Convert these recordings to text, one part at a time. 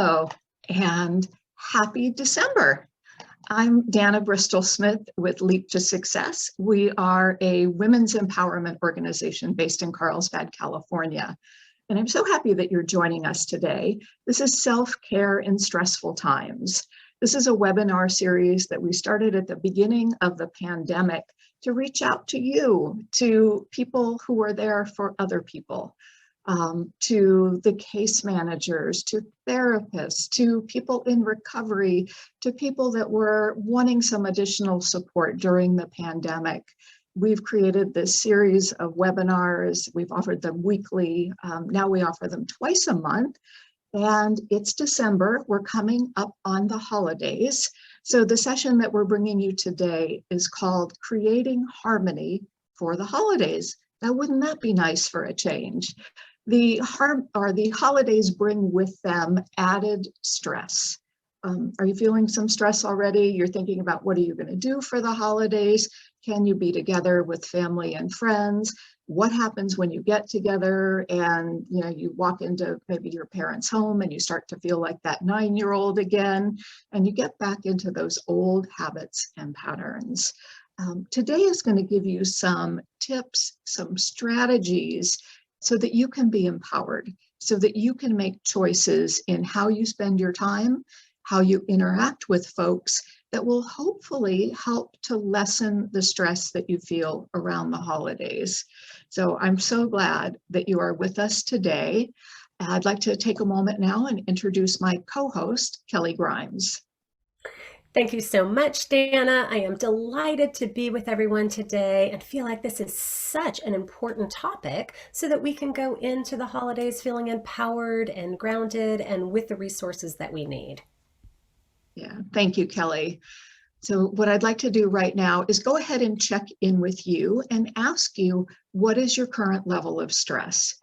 Hello, and happy December. I'm Dana Bristol-Smith with Leap to Success. We are a women's empowerment organization based in Carlsbad, California. And I'm so happy that you're joining us today. This is Self-Care in Stressful Times. This is a webinar series that we started at the beginning of the pandemic to reach out to you, to people who are there for other people. To the case managers, to therapists, to people in recovery, to people that were wanting some additional support during the pandemic. We've created this series of webinars. We've offered them weekly. Now we offer them twice a month. And it's December. We're coming up on the holidays. So the session that we're bringing you today is called Creating Harmony for the Holidays. Now, wouldn't that be nice for a change? The holidays bring with them added stress. Are you feeling some stress already? You're thinking about what are you going to do for the holidays? Can you be together with family and friends? What happens when you get together and you walk into maybe your parents' home and you start to feel like that 9-year-old again, and you get back into those old habits and patterns. Today is going to give you some tips, some strategies so that you can be empowered, so that you can make choices in how you spend your time, how you interact with folks that will hopefully help to lessen the stress that you feel around the holidays. So I'm so glad that you are with us today. I'd like to take a moment now and introduce my co-host, Kelly Grimes. Thank you so much, Dana. I am delighted to be with everyone today and feel like this is such an important topic so that we can go into the holidays feeling empowered and grounded and with the resources that we need. Yeah, thank you, Kelly. So what I'd like to do right now is go ahead and check in with you and ask you, what is your current level of stress?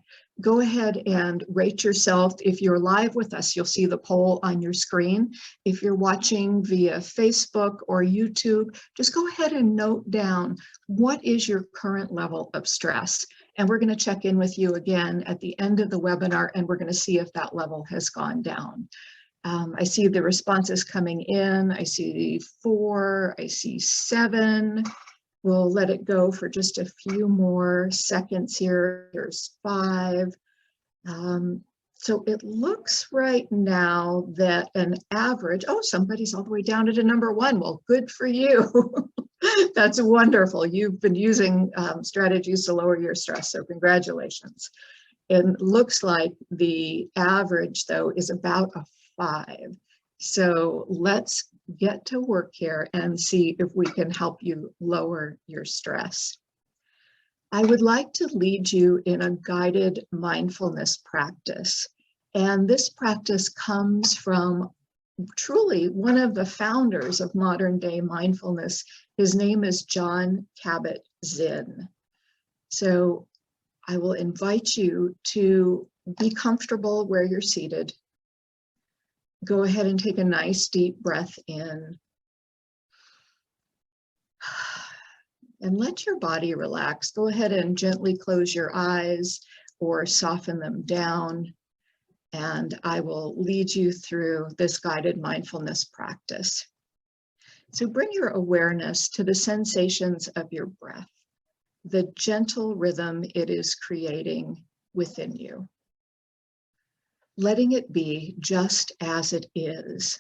Go ahead and rate yourself. If you're live with us, you'll see the poll on your screen. If you're watching via Facebook or YouTube, just go ahead and note down, what is your current level of stress? And we're going to check in with you again at the end of the webinar, and we're going to see if that level has gone down. I see the responses coming in. I see 4, I see 7. We'll let it go for just a few more seconds here. There's 5. So it looks right now that an average, somebody's all the way down to number 1. Well, good for you. That's wonderful. You've been using strategies to lower your stress, so congratulations. It looks like the average, though, is about a 5. So let's get to work here and see if we can help you lower your stress. I would like to lead you in a guided mindfulness practice. And this practice comes from truly one of the founders of modern day mindfulness. His name is Jon Kabat-Zinn. So I will invite you to be comfortable where you're seated. Go ahead and take a nice deep breath in. And let your body relax. Go ahead and gently close your eyes or soften them down. And I will lead you through this guided mindfulness practice. So bring your awareness to the sensations of your breath, the gentle rhythm it is creating within you. Letting it be just as it is.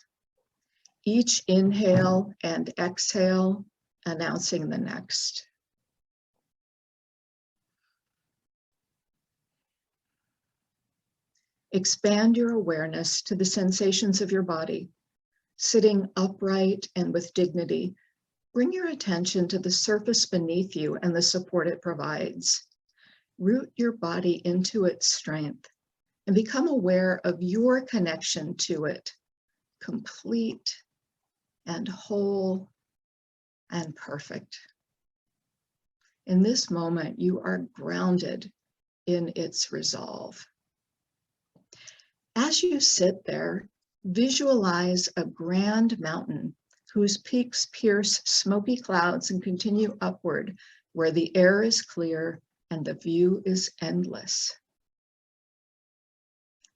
Each inhale and exhale announcing the next. Expand your awareness to the sensations of your body. Sitting upright and with dignity, bring your attention to the surface beneath you and the support it provides. Root your body into its strength and become aware of your connection to it, complete and whole and perfect. In this moment, you are grounded in its resolve. As you sit there, visualize a grand mountain whose peaks pierce smoky clouds and continue upward, where the air is clear and the view is endless.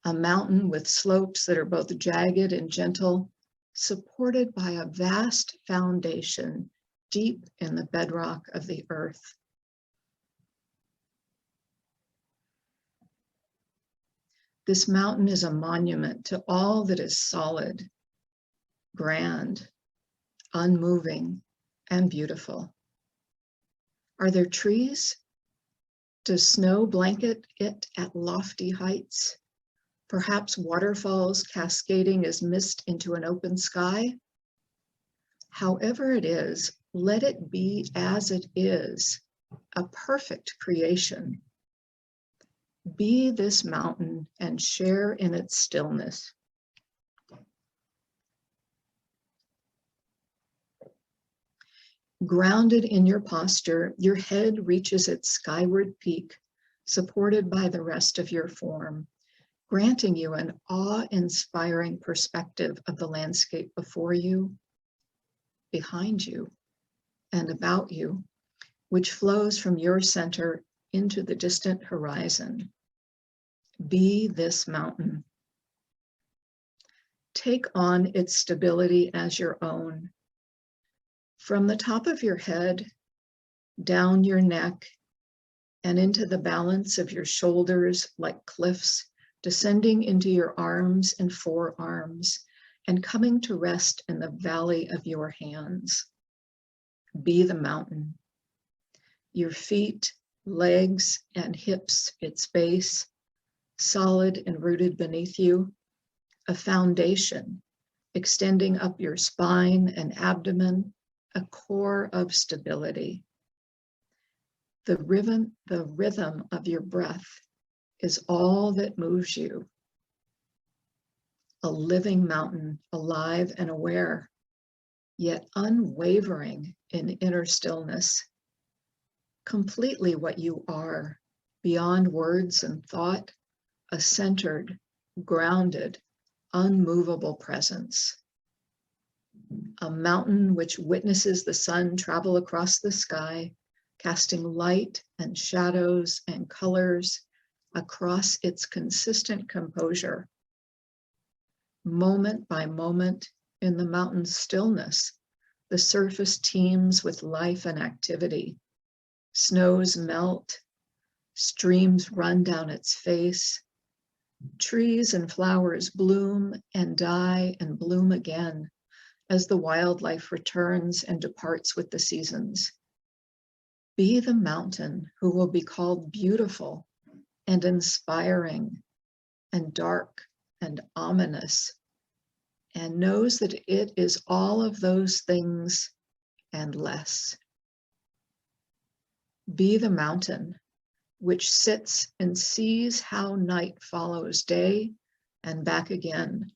a mountain with slopes that are both jagged and gentle, supported by a vast foundation deep in the bedrock of the earth. This mountain is a monument to all that is solid, grand, unmoving, and beautiful. Are there trees? Does snow blanket it at lofty heights? Perhaps waterfalls cascading as mist into an open sky? However it is, let it be as it is, a perfect creation. Be this mountain and share in its stillness. Grounded in your posture, your head reaches its skyward peak, supported by the rest of your form, granting you an awe-inspiring perspective of the landscape before you, behind you, and about you, which flows from your center into the distant horizon. Be this mountain. Take on its stability as your own. From the top of your head, down your neck, and into the balance of your shoulders like cliffs, descending into your arms and forearms, and coming to rest in the valley of your hands. Be the mountain. Your feet, legs, and hips, its base, solid and rooted beneath you, a foundation extending up your spine and abdomen, a core of stability. The rhythm of your breath is all that moves you. A living mountain, alive and aware, yet unwavering in inner stillness. Completely what you are, beyond words and thought, a centered, grounded, unmovable presence. A mountain which witnesses the sun travel across the sky, casting light and shadows and colors across its consistent composure. Moment by moment, in the mountain's stillness, the surface teems with life and activity. Snows melt, streams run down its face, trees and flowers bloom and die and bloom again as the wildlife returns and departs with the seasons. Be the mountain who will be called beautiful and inspiring and dark and ominous, and knows that it is all of those things and less. Be the mountain which sits and sees how night follows day and back again,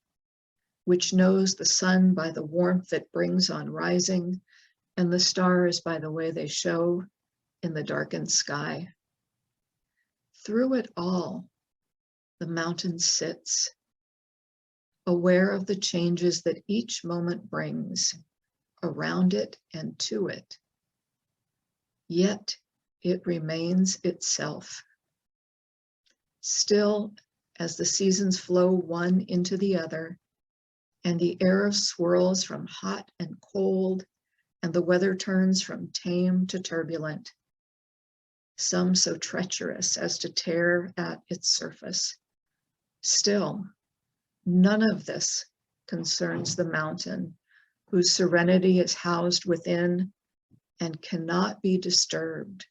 which knows the sun by the warmth it brings on rising, and the stars by the way they show in the darkened sky. Through it all, the mountain sits, aware of the changes that each moment brings around it and to it. Yet it remains itself. Still, as the seasons flow one into the other, and the air swirls from hot and cold, and the weather turns from tame to turbulent, some so treacherous as to tear at its surface. Still, none of this concerns the mountain, whose serenity is housed within and cannot be disturbed.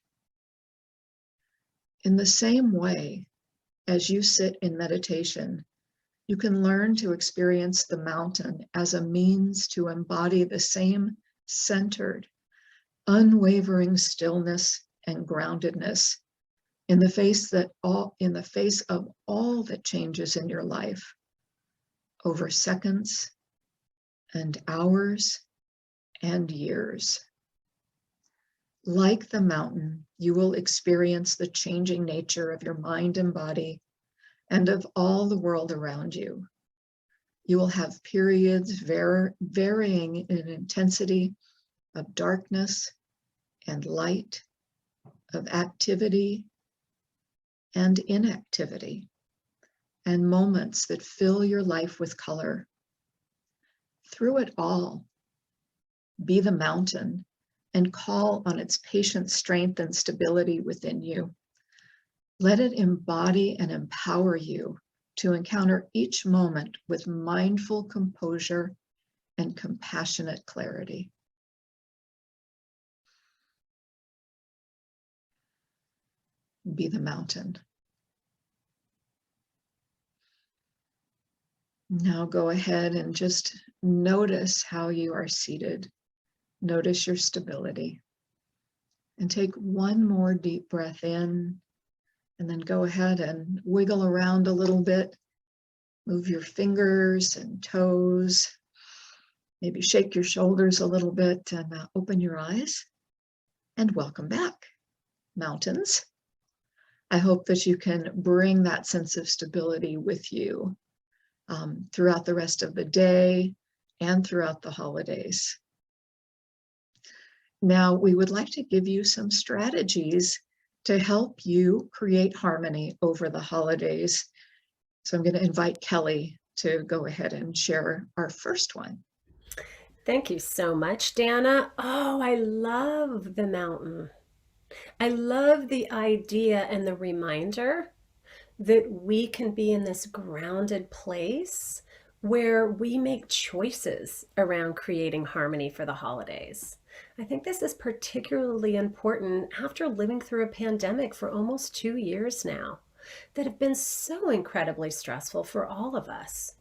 In the same way, as you sit in meditation, you can learn to experience the mountain as a means to embody the same centered, unwavering stillness and groundedness in the face of all that changes in your life over seconds and hours and years. Like the mountain, you will experience the changing nature of your mind and body and of all the world around you. You will have periods varying in intensity of darkness and light, of activity and inactivity, and moments that fill your life with color. Through it all, be the mountain and call on its patient strength and stability within you. Let it embody and empower you to encounter each moment with mindful composure and compassionate clarity. Be the mountain. Now go ahead and just notice how you are seated. Notice your stability. And take one more deep breath in, and then go ahead and wiggle around a little bit. Move your fingers and toes. Maybe shake your shoulders a little bit and open your eyes. And welcome back, mountains. I hope that you can bring that sense of stability with you throughout the rest of the day and throughout the holidays. Now, we would like to give you some strategies to help you create harmony over the holidays. So I'm going to invite Kelly to go ahead and share our first one. Thank you so much, Dana. Oh, I love the mountain. I love the idea and the reminder that we can be in this grounded place where we make choices around creating harmony for the holidays. I think this is particularly important after living through a pandemic for almost 2 years now that have been so incredibly stressful for all of us.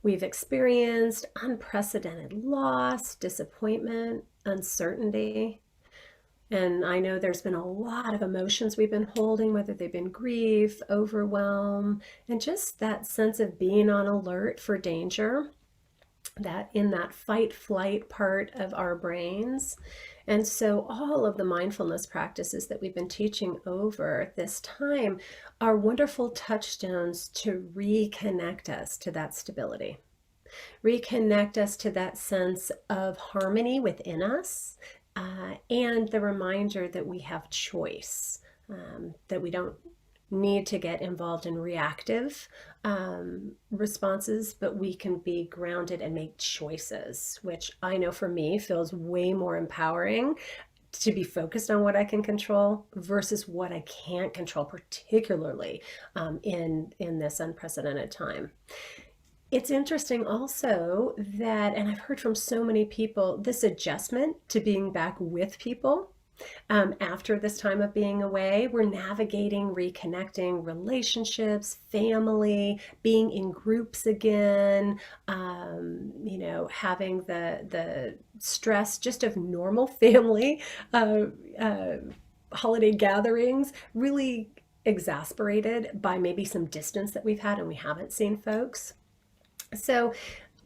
We've experienced unprecedented loss, disappointment, uncertainty. And I know there's been a lot of emotions we've been holding, whether they've been grief, overwhelm, and just that sense of being on alert for danger, that in that fight flight part of our brains. And so all of the mindfulness practices that we've been teaching over this time are wonderful touchstones to reconnect us to that stability. Reconnect us to that sense of harmony within us, and the reminder that we have choice, that we don't need to get involved in reactive responses, but we can be grounded and make choices, which I know for me feels way more empowering to be focused on what I can control versus what I can't control, particularly in this unprecedented time. It's interesting also that, and I've heard from so many people, this adjustment to being back with people after this time of being away, we're navigating, reconnecting relationships, family, being in groups again, having the stress just of normal family holiday gatherings, really exasperated by maybe some distance that we've had and we haven't seen folks. So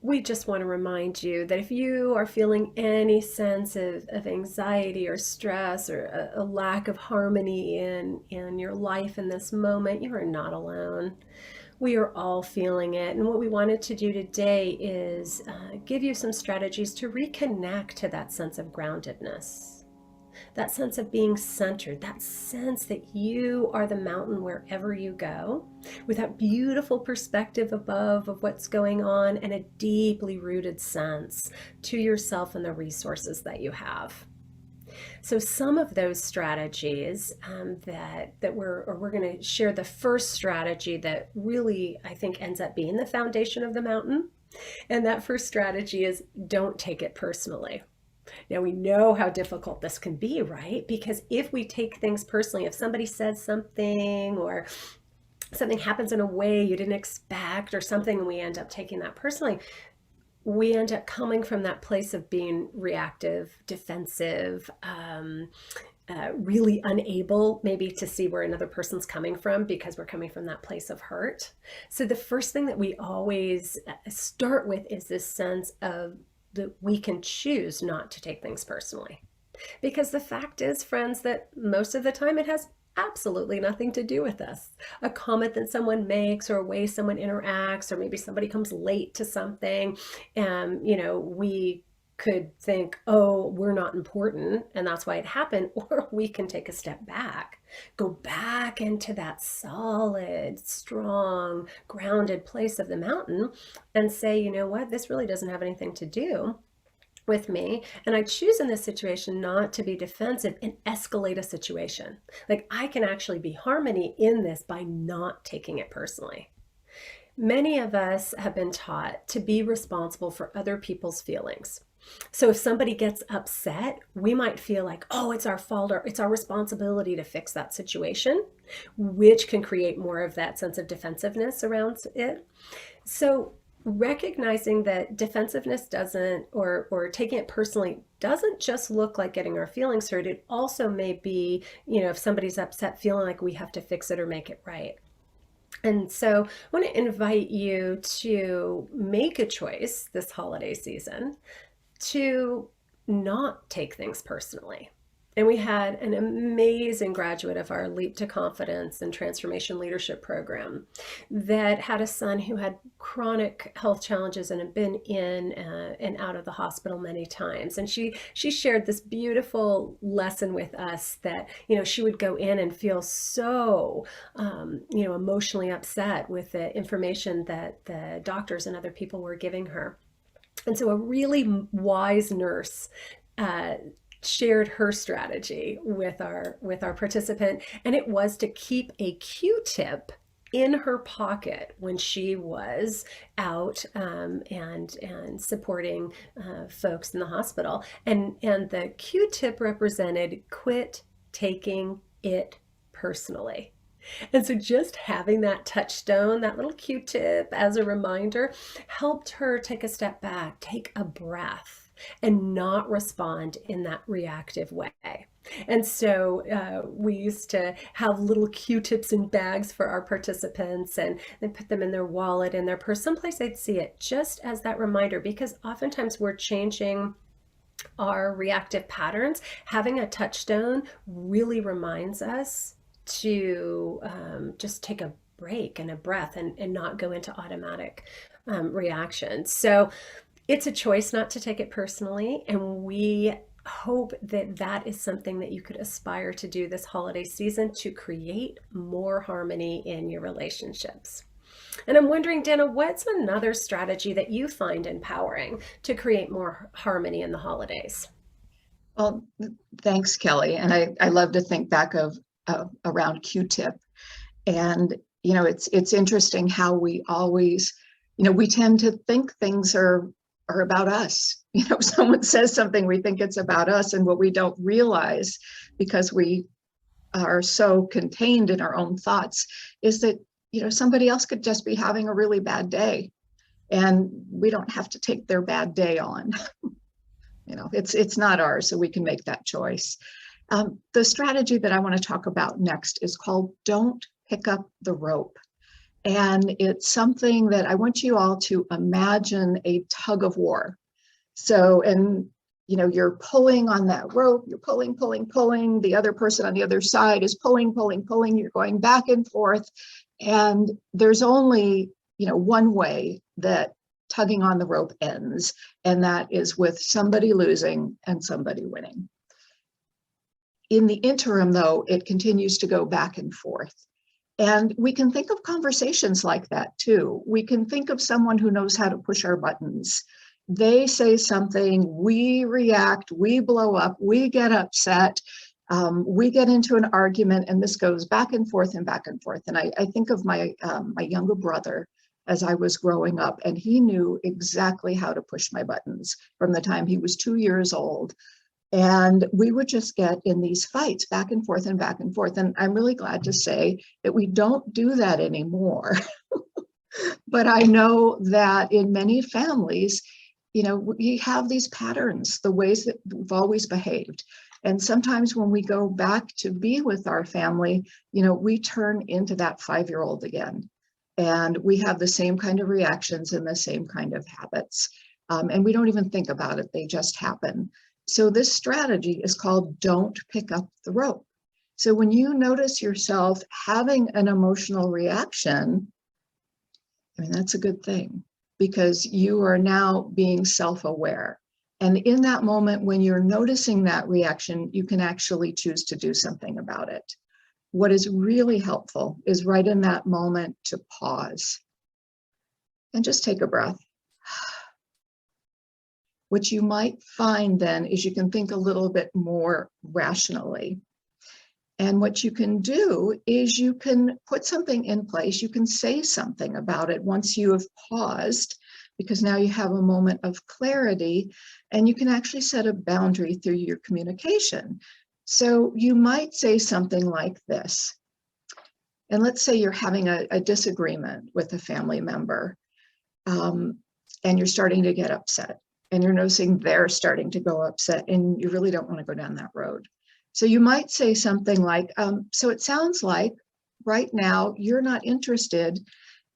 we just want to remind you that if you are feeling any sense of anxiety or stress or a lack of harmony in your life in this moment, you are not alone. We are all feeling it. And what we wanted to do today is give you some strategies to reconnect to that sense of groundedness. That sense of being centered, that sense that you are the mountain wherever you go, with that beautiful perspective above of what's going on and a deeply rooted sense to yourself and the resources that you have. So some of those strategies that we're going to share the first strategy that really I think ends up being the foundation of the mountain. And that first strategy is don't take it personally. Now we know how difficult this can be, right? Because if we take things personally, if somebody says something or something happens in a way you didn't expect or something, and we end up taking that personally, we end up coming from that place of being reactive, defensive, really unable maybe to see where another person's coming from because we're coming from that place of hurt. So the first thing that we always start with is this sense of that we can choose not to take things personally. Because the fact is, friends, that most of the time it has absolutely nothing to do with us. A comment that someone makes or a way someone interacts, or maybe somebody comes late to something, and we could think, oh, we're not important and that's why it happened. Or we can take a step back, go back into that solid, strong, grounded place of the mountain and say, you know what, this really doesn't have anything to do with me. And I choose in this situation not to be defensive and escalate a situation. Like I can actually be harmony in this by not taking it personally. Many of us have been taught to be responsible for other people's feelings. So if somebody gets upset, we might feel like, oh, it's our fault or it's our responsibility to fix that situation, which can create more of that sense of defensiveness around it. So recognizing that defensiveness doesn't, or taking it personally doesn't just look like getting our feelings hurt. It also may be, if somebody's upset, feeling like we have to fix it or make it right. And so I want to invite you to make a choice this holiday season to not take things personally. And we had an amazing graduate of our Leap to Confidence and Transformation Leadership program that had a son who had chronic health challenges and had been in and out of the hospital many times. And she shared this beautiful lesson with us that, she would go in and feel so, emotionally upset with the information that the doctors and other people were giving her. And so a really wise nurse shared her strategy with our participant, and it was to keep a Q-tip in her pocket when she was out and supporting folks in the hospital. And the Q-tip represented quit taking it personally. And so just having that touchstone, that little Q-tip as a reminder, helped her take a step back, take a breath, and not respond in that reactive way. And so we used to have little Q-tips in bags for our participants and put them in their wallet, in their purse, someplace they'd see it, just as that reminder, because oftentimes we're changing our reactive patterns. Having a touchstone really reminds us to just take a break and a breath and not go into automatic reactions. So it's a choice not to take it personally, and we hope that that is something that you could aspire to do this holiday season to create more harmony in your relationships. And I'm wondering, Dana, what's another strategy that you find empowering to create more harmony in the holidays? Well, thanks, Kelly. And I love to think back of around Q-tip. And, it's interesting how we always, we tend to think things are about us. Someone says something, we think it's about us. And what we don't realize, because we are so contained in our own thoughts, is that, somebody else could just be having a really bad day. And we don't have to take their bad day on. It's not ours, so we can make that choice. The strategy that I want to talk about next is called Don't Pick Up the Rope. And it's something that I want you all to imagine a tug of war. So, you're pulling on that rope, you're pulling, pulling, pulling. The other person on the other side is pulling, pulling, pulling. You're going back and forth. And there's only, one way that tugging on the rope ends, and that is with somebody losing and somebody winning. In the interim, though, it continues to go back and forth. And we can think of conversations like that too. We can think of someone who knows how to push our buttons. They say something, we react, we blow up, we get upset, we get into an argument, and this goes back and forth and back and forth. And I think of my younger brother as I was growing up, and he knew exactly how to push my buttons from the time he was 2 years old. And we would just get in these fights back and forth and back and forth. And I'm really glad to say that we don't do that anymore. But I know that in many families, we have these patterns, the ways that we've always behaved. And sometimes when we go back to be with our family, we turn into that 5-year-old again. And we have the same kind of reactions and the same kind of habits. And we don't even think about it, they just happen. So this strategy is called Don't Pick Up the Rope. So when you notice yourself having an emotional reaction, that's a good thing, because you are now being self-aware. And in that moment, when you're noticing that reaction, you can actually choose to do something about it. What is really helpful is right in that moment to pause and just take a breath. What you might find then is you can think a little bit more rationally. And what you can do is you can put something in place. You can say something about it once you have paused, because now you have a moment of clarity, and you can actually set a boundary through your communication. So you might say something like this. And let's say you're having a disagreement with a family member, and you're starting to get upset, and you're noticing they're starting to go upset, and you really don't want to go down that road. So you might say something like, so it sounds like right now you're not interested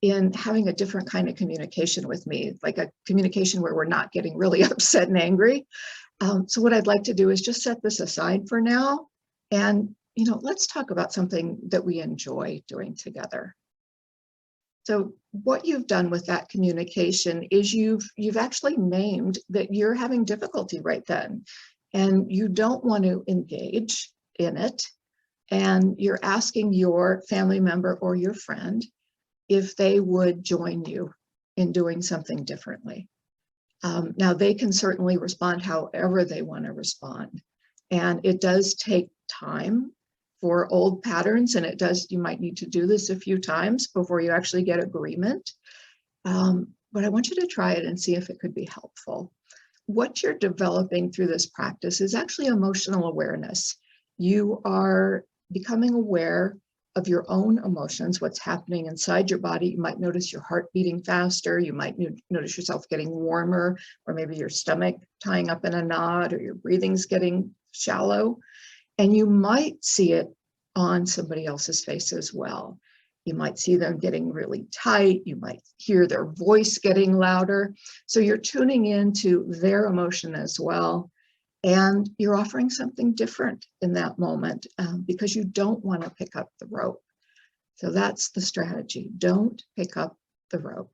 in having a different kind of communication with me, like a communication where we're not getting really upset and angry. So what I'd like to do is just set this aside for now. And, let's talk about something that we enjoy doing together. So what you've done with that communication is you've actually named that you're having difficulty right then, and you don't want to engage in it. And you're asking your family member or your friend if they would join you in doing something differently. Now, they can certainly respond however they want to respond. And it does take time for old patterns, and you might need to do this a few times before you actually get agreement. But I want you to try it and see if it could be helpful. What you're developing through this practice is actually emotional awareness. You are becoming aware of your own emotions, what's happening inside your body. You might notice your heart beating faster. You might notice yourself getting warmer, or maybe your stomach tying up in a knot, or your breathing's getting shallow. And you might see it on somebody else's face as well. You might see them getting really tight. You might hear their voice getting louder. So you're tuning into their emotion as well. And you're offering something different in that moment because you don't want to pick up the rope. So that's the strategy. Don't pick up the rope.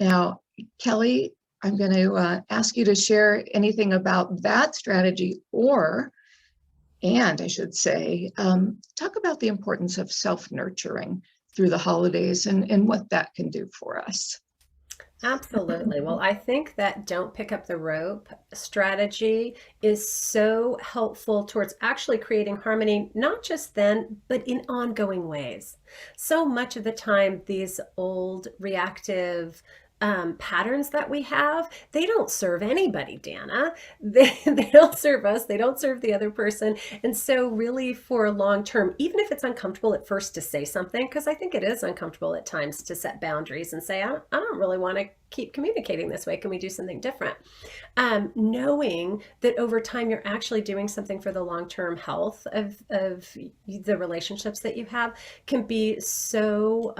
Now, Kelly, I'm going to ask you to share anything about that strategy, and I should say, talk about the importance of self-nurturing through the holidays and what that can do for us. Absolutely. Well, I think that don't pick up the rope strategy is so helpful towards actually creating harmony, not just then, but in ongoing ways. So much of the time, these old reactive patterns that we have, they don't serve anybody, Dana. They don't serve us. They don't serve the other person. And so really for long term, even if it's uncomfortable at first to say something, because I think it is uncomfortable at times to set boundaries and say, I don't really want to keep communicating this way. Can we do something different? Knowing that over time you're actually doing something for the long-term health of the relationships that you have can be so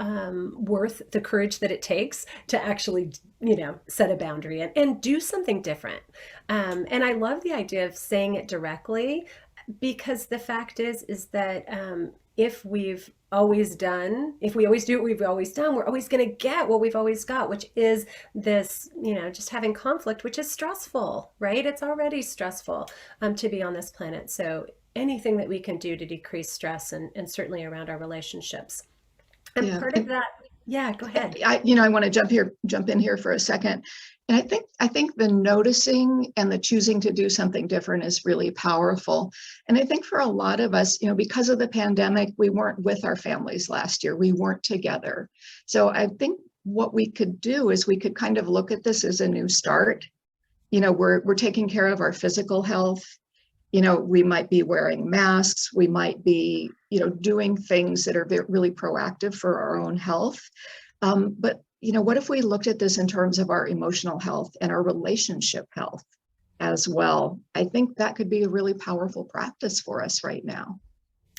worth the courage that it takes to actually, set a boundary and do something different. And I love the idea of saying it directly, because the fact is that if we always do what we've always done, we're always going to get what we've always got, which is this, just having conflict, which is stressful, right? It's already stressful to be on this planet. So anything that we can do to decrease stress and certainly around our relationships. And part of that, yeah, go ahead. I want to jump in here for a second. And I think the noticing and the choosing to do something different is really powerful. And I think for a lot of us, because of the pandemic, we weren't with our families last year. We weren't together. So I think what we could do is we could kind of look at this as a new start. We're taking care of our physical health. We might be wearing masks. We might be, doing things that are really proactive for our own health. But what if we looked at this in terms of our emotional health and our relationship health as well? I think that could be a really powerful practice for us right now.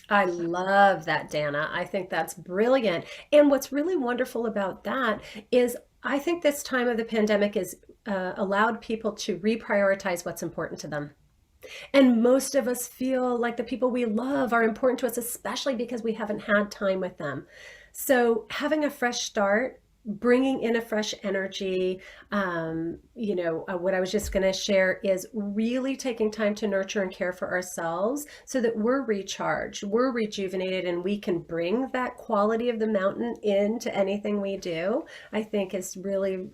I love that, Dana. I think that's brilliant. And what's really wonderful about that is I think this time of the pandemic has allowed people to reprioritize what's important to them. And most of us feel like the people we love are important to us, especially because we haven't had time with them. So having a fresh start bringing in a fresh energy. What I was just going to share is really taking time to nurture and care for ourselves so that we're recharged, we're rejuvenated, and we can bring that quality of the mountain into anything we do. I think is really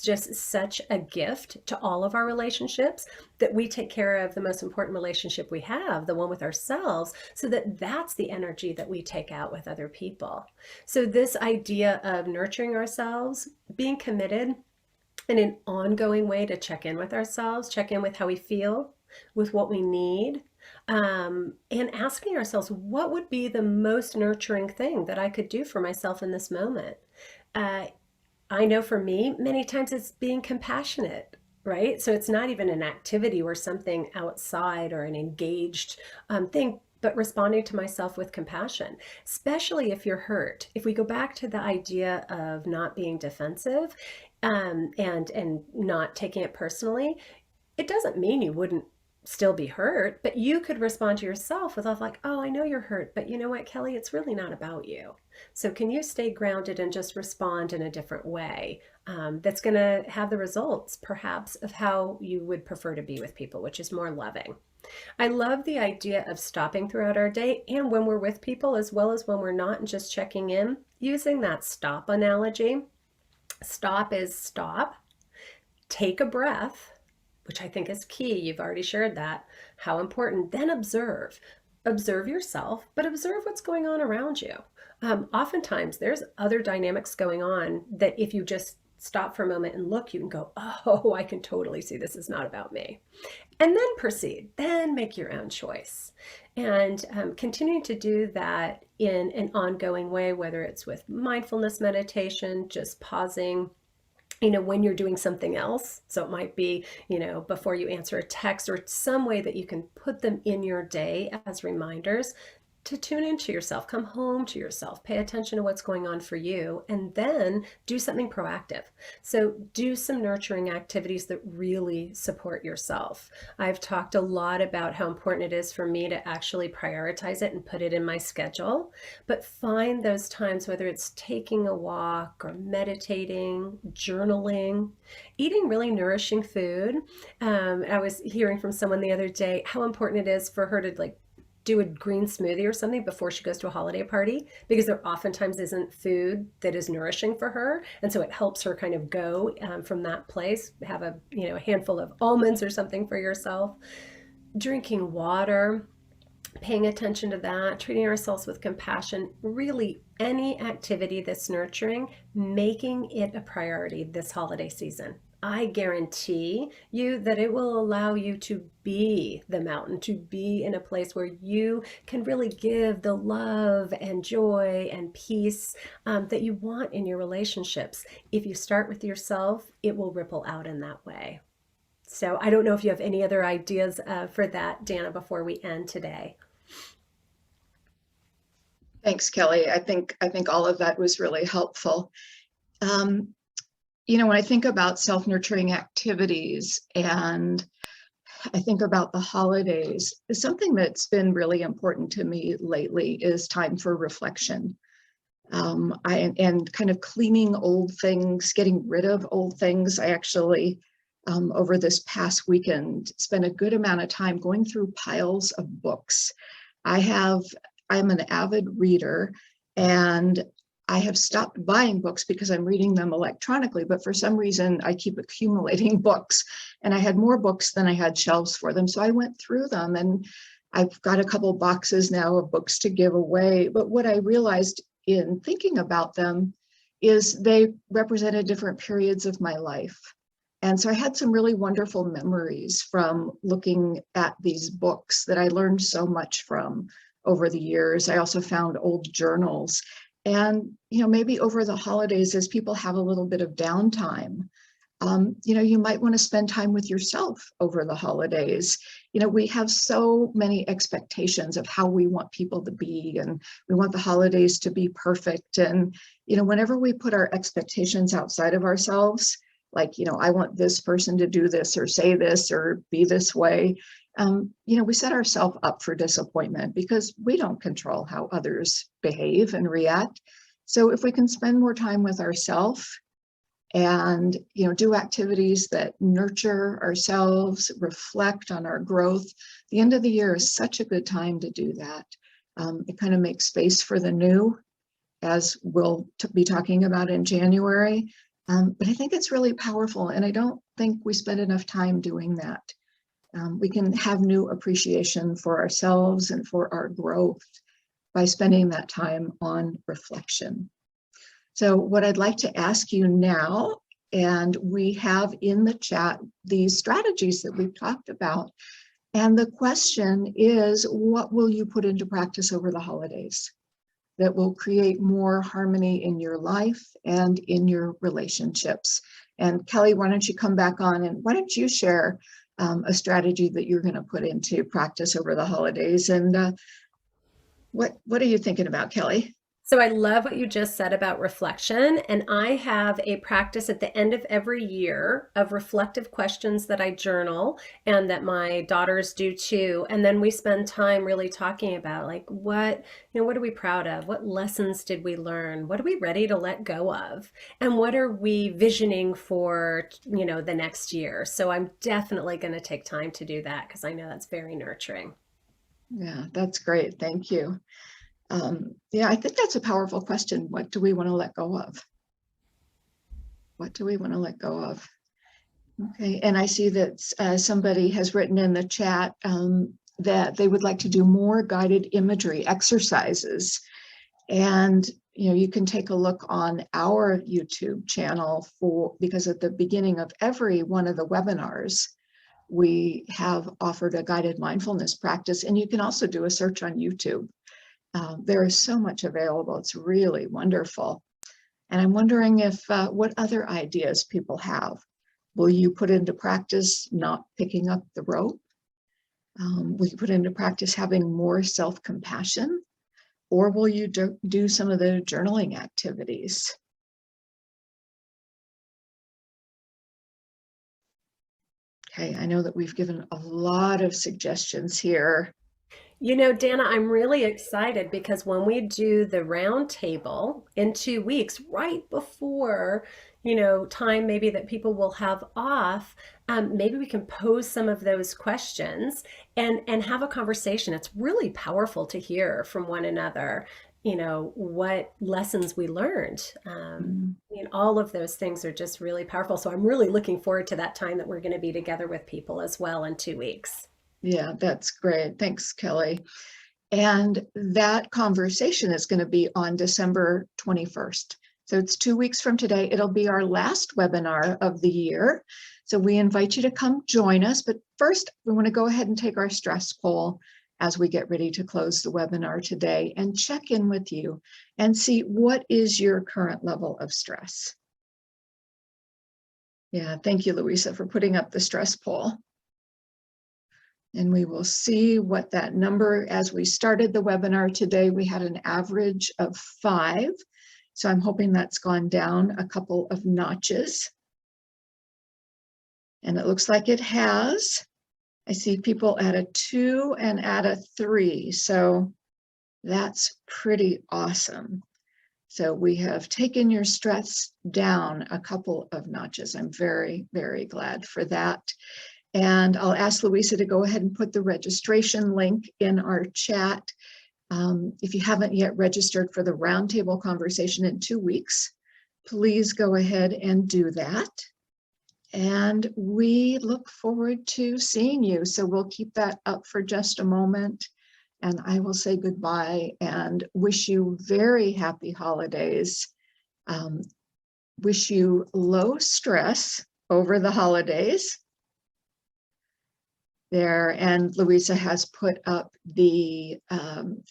just such a gift to all of our relationships, that we take care of the most important relationship we have, the one with ourselves, so that that's the energy that we take out with other people. So this idea of nurturing ourselves, being committed in an ongoing way to check in with ourselves, check in with how we feel, with what we need, and asking ourselves, what would be the most nurturing thing that I could do for myself in this moment? Uh, I know for me, many times it's being compassionate, right? So it's not even an activity or something outside or an engaged thing, but responding to myself with compassion, especially if you're hurt. If we go back to the idea of not being defensive, and not taking it personally, it doesn't mean you wouldn't still be hurt, but you could respond to yourself with like, oh, I know you're hurt, but you know what, Kelly, it's really not about you. So can you stay grounded and just respond in a different way, that's going to have the results perhaps of how you would prefer to be with people, which is more loving. I love the idea of stopping throughout our day and when we're with people as well as when we're not, and just checking in using that stop analogy. Stop is stop, take a breath, which I think is key. You've already shared that, how important. Then observe. Observe yourself, but observe what's going on around you. Oftentimes, there's other dynamics going on that if you just stop for a moment and look, you can go, oh, I can totally see this is not about me. And then proceed, then make your own choice. And continuing to do that in an ongoing way, whether it's with mindfulness meditation, just pausing, when you're doing something else. So it might be, before you answer a text, or some way that you can put them in your day as reminders to tune into yourself, come home to yourself, pay attention to what's going on for you, and then do something proactive. So do some nurturing activities that really support yourself. I've talked a lot about how important it is for me to actually prioritize it and put it in my schedule, but find those times, whether it's taking a walk or meditating, journaling, eating really nourishing food. I was hearing from someone the other day how important it is for her to do a green smoothie or something before she goes to a holiday party, because there oftentimes isn't food that is nourishing for her. And so it helps her kind of go from that place, have a handful of almonds or something for yourself. Drinking water, paying attention to that, treating ourselves with compassion, really any activity that's nurturing, making it a priority this holiday season. I guarantee you that it will allow you to be the mountain, to be in a place where you can really give the love and joy and peace that you want in your relationships. If you start with yourself, it will ripple out in that way. So I don't know if you have any other ideas for that, Dana, before we end today. Thanks, Kelly. I think all of that was really helpful. When I think about self-nurturing activities and I think about the holidays, something that's been really important to me lately is time for reflection. And kind of cleaning old things, getting rid of old things. I actually, over this past weekend, spent a good amount of time going through piles of books. I'm an avid reader, and I have stopped buying books because I'm reading them electronically, but for some reason I keep accumulating books, and I had more books than I had shelves for them. So I went through them, and I've got a couple boxes now of books to give away. But what I realized in thinking about them is they represented different periods of my life. And so I had some really wonderful memories from looking at these books that I learned so much from over the years. I also found old journals. And, maybe over the holidays, as people have a little bit of downtime, you might want to spend time with yourself over the holidays. We have so many expectations of how we want people to be, and we want the holidays to be perfect. And, whenever we put our expectations outside of ourselves, like, I want this person to do this or say this or be this way, we set ourselves up for disappointment because we don't control how others behave and react. So if we can spend more time with ourselves and, do activities that nurture ourselves, reflect on our growth, the end of the year is such a good time to do that. It kind of makes space for the new, as we'll be talking about in January. But I think it's really powerful, and I don't think we spend enough time doing that. We can have new appreciation for ourselves and for our growth by spending that time on reflection. So what I'd like to ask you now, and we have in the chat these strategies that we've talked about, and the question is, what will you put into practice over the holidays that will create more harmony in your life and in your relationships? And Kelly, why don't you come back on, and why don't you share a strategy that you're going to put into practice over the holidays? And what are you thinking about, Kelly? So I love what you just said about reflection. And I have a practice at the end of every year of reflective questions that I journal and that my daughters do too. And then we spend time really talking about like what are we proud of? What lessons did we learn? What are we ready to let go of? And what are we visioning for, the next year? So I'm definitely going to take time to do that because I know that's very nurturing. Yeah, that's great. Thank you. Yeah, I think that's a powerful question. What do we want to let go of? What do we want to let go of? Okay, and I see that somebody has written in the chat that they would like to do more guided imagery exercises. And, you can take a look on our YouTube channel because at the beginning of every one of the webinars, we have offered a guided mindfulness practice, and you can also do a search on YouTube. There is so much available. It's really wonderful. And I'm wondering if what other ideas people have. Will you put into practice not picking up the rope? Will you put into practice having more self-compassion? Or will you do some of the journaling activities? Okay, I know that we've given a lot of suggestions here. Dana, I'm really excited because when we do the round table in 2 weeks, right before, time maybe that people will have off, maybe we can pose some of those questions and have a conversation. It's really powerful to hear from one another, what lessons we learned. All of those things are just really powerful. So I'm really looking forward to that time that we're going to be together with people as well in 2 weeks. Yeah, that's great. Thanks, Kelly. And that conversation is going to be on December 21st. So it's 2 weeks from today. It'll be our last webinar of the year. So we invite you to come join us. But first, we want to go ahead and take our stress poll as we get ready to close the webinar today and check in with you and see what is your current level of stress. Yeah, thank you, Louisa, for putting up the stress poll. And we will see what that number, as we started the webinar today, we had an average of 5. So I'm hoping that's gone down a couple of notches. And it looks like it has. I see people at a 2 and at a 3. So that's pretty awesome. So we have taken your stress down a couple of notches. I'm very, very glad for that. And I'll ask Louisa to go ahead and put the registration link in our chat. If you haven't yet registered for the roundtable conversation in 2 weeks, please go ahead and do that. And we look forward to seeing you. So we'll keep that up for just a moment. And I will say goodbye and wish you very happy holidays. Wish you low stress over the holidays. There, and Louisa has put up the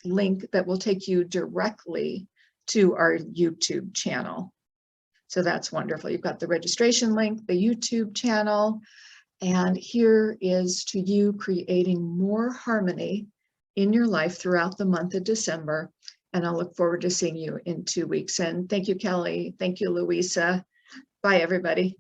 link that will take you directly to our YouTube channel. So that's wonderful. You've got the registration link, the YouTube channel, and here is to you creating more harmony in your life throughout the month of December. And I'll look forward to seeing you in 2 weeks. And thank you, Kelly. Thank you, Louisa. Bye, everybody.